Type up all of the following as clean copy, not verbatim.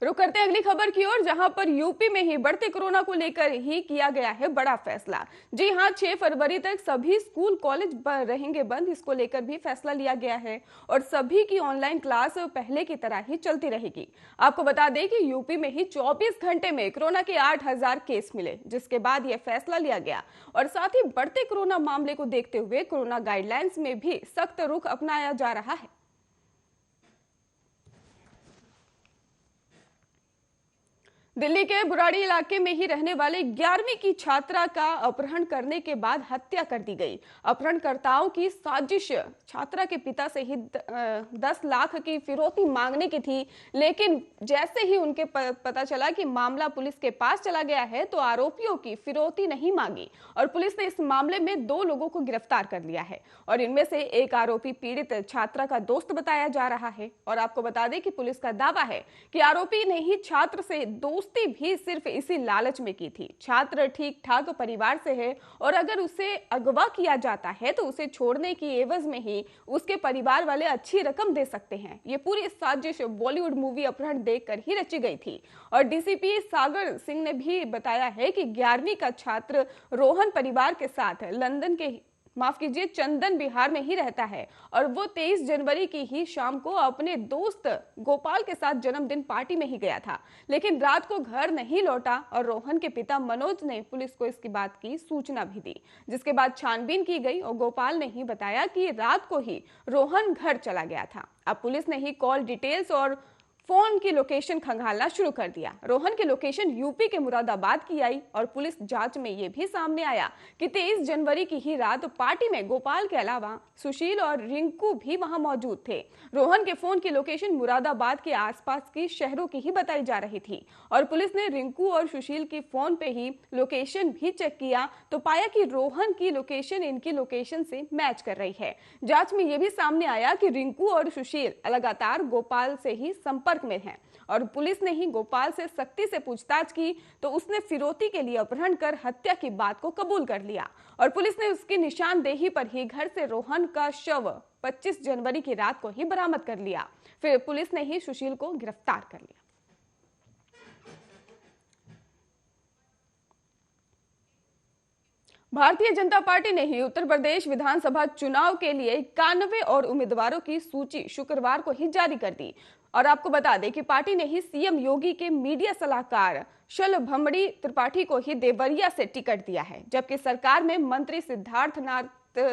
रुक करते हैं अगली खबर की ओर, जहां पर यूपी में ही बढ़ते कोरोना को लेकर ही किया गया है बड़ा फैसला। जी हां, 6 फरवरी तक सभी स्कूल कॉलेज रहेंगे बंद। इसको लेकर भी फैसला लिया गया है और सभी की ऑनलाइन क्लास पहले की तरह ही चलती रहेगी। आपको बता दें कि यूपी में ही 24 घंटे में कोरोना के 8,000 केस मिले, जिसके बाद यह फैसला लिया गया। और साथ ही बढ़ते कोरोना मामले को देखते हुए कोरोना गाइडलाइंस में भी सख्त रुख अपनाया जा रहा है। दिल्ली के बुराड़ी इलाके में ही रहने वाले 11वीं की छात्रा का अपहरण करने के बाद हत्या कर दी गई। अपहरणकर्ताओं की साजिश छात्रा के पिता से ही 10 लाख की फिरौती मांगने की थी, लेकिन जैसे ही उनके पता चला कि मामला पुलिस के पास चला गया है तो आरोपियों की फिरौती नहीं मांगी और पुलिस ने इस मामले में 2 लोगों को गिरफ्तार कर लिया है। और इनमें से एक आरोपी पीड़ित छात्रा का दोस्त बताया जा रहा है। और आपको बता दें कि पुलिस का दावा है कि आरोपी ने ही छात्र से दोस्ती भी सिर्फ इसी लालच में की थी। छात्र ठीक ठाक परिवार से है और अगर उसे अगवा किया जाता है तो उसे छोड़ने की एवज में ही उसके परिवार वाले अच्छी रकम दे सकते हैं। ये पूरी साजिश बॉलीवुड मूवी अपहरण देखकर ही रची गई थी। और डीसीपी सागर सिंह ने भी बताया है कि 11वीं का छात्र रोहन परिवार के साथ लंदन के चंदन बिहार में ही रहता है और वो 23 जनवरी की ही शाम को अपने दोस्त गोपाल के साथ जन्मदिन पार्टी में ही गया था, लेकिन रात को घर नहीं लौटा। और रोहन के पिता मनोज ने पुलिस को इसकी बात की सूचना भी दी, जिसके बाद छानबीन की गई और गोपाल ने ही बताया कि रात को ही रोहन घर चला गया था। अब पुलिस ने ही कॉल डिटेल्स और फोन की लोकेशन खंगालना शुरू कर दिया। रोहन की लोकेशन यूपी के मुरादाबाद की आई और पुलिस जांच में यह भी सामने आया कि 23 जनवरी की ही रात पार्टी में गोपाल के अलावा सुशील और रिंकू भी वहां मौजूद थे। रोहन के फोन की लोकेशन मुरादाबाद के आसपास की शहरों की ही बताई जा रही थी और पुलिस ने रिंकू और सुशील की फोन पे ही लोकेशन भी चेक किया तो पाया कि रोहन की लोकेशन इनकी लोकेशन से मैच कर रही है। जांच में यह भी सामने आया कि रिंकू और सुशील लगातार गोपाल से ही संपर्क में है और पुलिस ने ही गोपाल से सख्ती से पूछताछ की तो उसने फिरौती के लिए अपहरण कर हत्या की बात को कबूल कर लिया और पुलिस ने उसकी निशानदेही पर ही घर से रोहन का शव 25 जनवरी की रात को ही बरामद कर लिया। फिर पुलिस ने ही सुशील को गिरफ्तार कर लिया। भारतीय जनता पार्टी ने ही उत्तर प्रदेश विधानसभा चुनाव के लिए 91 और उम्मीदवारों की सूची शुक्रवार को ही जारी कर दी। और आपको बता दें कि पार्टी ने ही सीएम योगी के मीडिया सलाहकार शलभमणि त्रिपाठी को ही देवरिया से टिकट दिया है, जबकि सरकार में मंत्री सिद्धार्थनाथ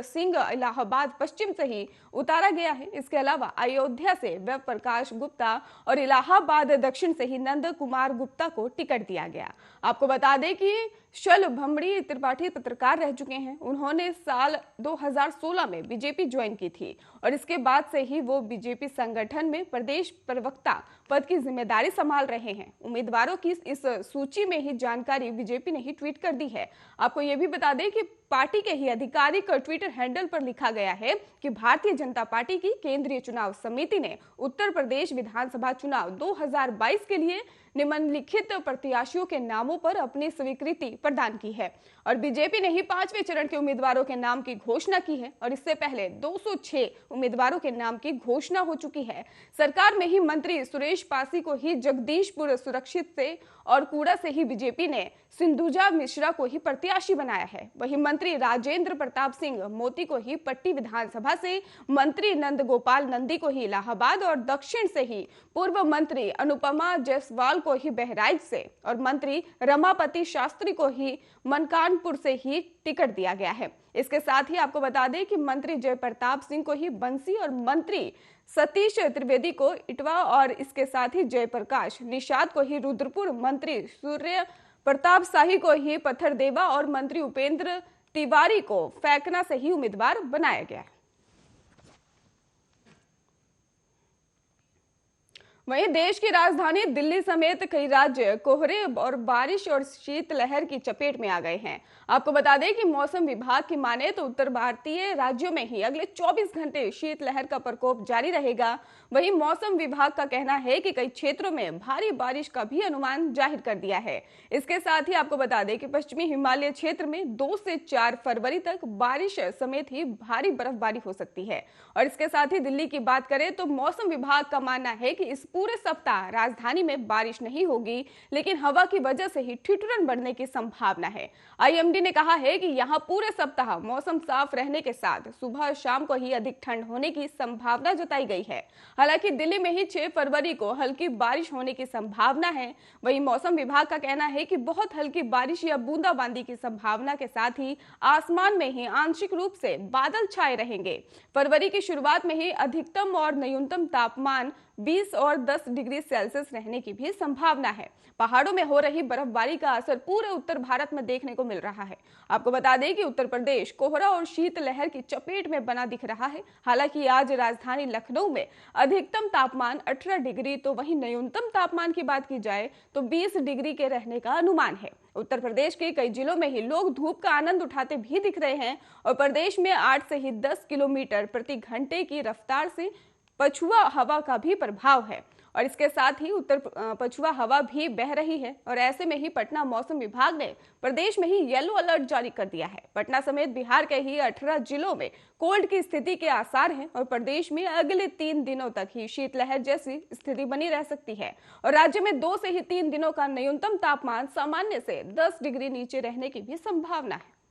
सिंह इलाहाबाद पश्चिम से ही उतारा गया है। इसके अलावा अयोध्या से वेब प्रकाश गुप्ता और इलाहाबाद दक्षिण से ही नंद कुमार गुप्ता को टिकट दिया गया। आपको बता दें कि शलभमणि त्रिपाठी पत्रकार रह चुके हैं। उन्होंने साल 2016 में बीजेपी ज्वाइन की थी और इसके बाद से ही वो बीजेपी संगठन में प्रदेश प्रवक्ता पद की जिम्मेदारी संभाल रहे हैं। उम्मीदवारों की इस सूची में ही जानकारी बीजेपी ने ही ट्वीट कर दी है। आपको ये भी बता दें कि पार्टी के ही आधिकारिक ट्विटर हैंडल पर लिखा गया है कि भारतीय जनता पार्टी की केंद्रीय चुनाव समिति ने उत्तर प्रदेश विधानसभा चुनाव 2022 के लिए निम्नलिखित प्रत्याशियों के नामों पर अपनी स्वीकृति प्रदान की है और बीजेपी ने ही 5वें चरण के उम्मीदवारों के नाम की घोषणा की है और इससे पहले 206 उम्मीदवारों के नाम की घोषणा हो चुकी है। सरकार में ही मंत्री सुरेश पासी को ही जगदीशपुर सुरक्षित से और कूड़ा से ही बीजेपी ने सिंधुजा मिश्रा को ही प्रत्याशी बनाया है। वहीं मंत्री राजेंद्र प्रताप सिंह मोती को ही पट्टी विधानसभा से, मंत्री नंद गोपाल नंदी को ही इलाहाबाद और दक्षिण से ही पूर्व मंत्री अनुपमा जायसवाल को ही बहराइच से और मंत्री रमापति शास्त्री को ही मनकानपुर से ही टिकट दिया गया है। इसके साथ ही आपको बता दें कि मंत्री जयप्रताप सिंह को ही बंसी और मंत्री सतीश त्रिवेदी को इटवा और इसके साथ ही जयप्रकाश निषाद को ही रुद्रपुर, मंत्री सूर्य प्रताप शाही को ही पत्थरदेवा और मंत्री उपेंद्र तिवारी को फैकना से ही उम्मीदवार बनाया गया है। वहीं देश की राजधानी दिल्ली समेत कई राज्य कोहरे और बारिश और शीतलहर की चपेट में आ गए हैं। आपको बता दें कि मौसम विभाग की माने तो उत्तर भारतीय राज्यों में ही अगले 24 घंटे शीतलहर का प्रकोप जारी रहेगा। वहीं मौसम विभाग का कहना है कि कई क्षेत्रों में भारी बारिश का भी अनुमान जाहिर कर दिया है। इसके साथ ही आपको बता दें कि पश्चिमी हिमालय क्षेत्र में 2 से 4 फरवरी तक बारिश समेत ही भारी बर्फबारी हो सकती है। और इसके साथ ही दिल्ली की बात करें तो मौसम विभाग का मानना है कि इस पूरे सप्ताह राजधानी में बारिश नहीं होगी, लेकिन हवा की वजह से ही ठिठुरन बढ़ने की संभावना है। आईएमडी ने कहा है कि यहां पूरे सप्ताह मौसम साफ रहने के साथ सुबह और शाम को ही अधिक ठंड होने की संभावना जताई गई है। हालांकि दिल्ली में ही 6 फरवरी को हल्की बारिश होने की संभावना है। वहीं मौसम विभाग का कहना है कि बहुत हल्की बारिश या बूंदाबांदी की संभावना के साथ ही आसमान में ही आंशिक रूप से बादल छाए रहेंगे। फरवरी की शुरुआत में ही अधिकतम और न्यूनतम तापमान 20 और 10 डिग्री सेल्सियस रहने की भी संभावना है। पहाड़ों में हो रही बर्फबारी का असर पूरे उत्तर भारत में देखने को मिल रहा है। आपको बता दें कि उत्तर प्रदेश कोहरा और शीतलहर की चपेट में बना दिख रहा है। हालांकि आज राजधानी लखनऊ में अधिकतम तापमान 18 डिग्री तो वहीं न्यूनतम तापमान की बात की जाए तो 20 डिग्री के रहने का अनुमान है। उत्तर प्रदेश के कई जिलों में ही लोग धूप का आनंद उठाते भी दिख रहे हैं और प्रदेश में 8 से ही 10 किलोमीटर प्रति घंटे की रफ्तार से पछुआ हवा का भी प्रभाव है और इसके साथ ही उत्तर पछुआ हवा भी बह रही है। और ऐसे में ही पटना मौसम विभाग ने प्रदेश में ही येलो अलर्ट जारी कर दिया है। पटना समेत बिहार के ही 18 जिलों में कोल्ड की स्थिति के आसार हैं और प्रदेश में अगले 3 दिनों तक ही शीतलहर जैसी स्थिति बनी रह सकती है और राज्य में 2 से ही 3 दिनों का न्यूनतम तापमान सामान्य से 10 डिग्री नीचे रहने की भी संभावना है।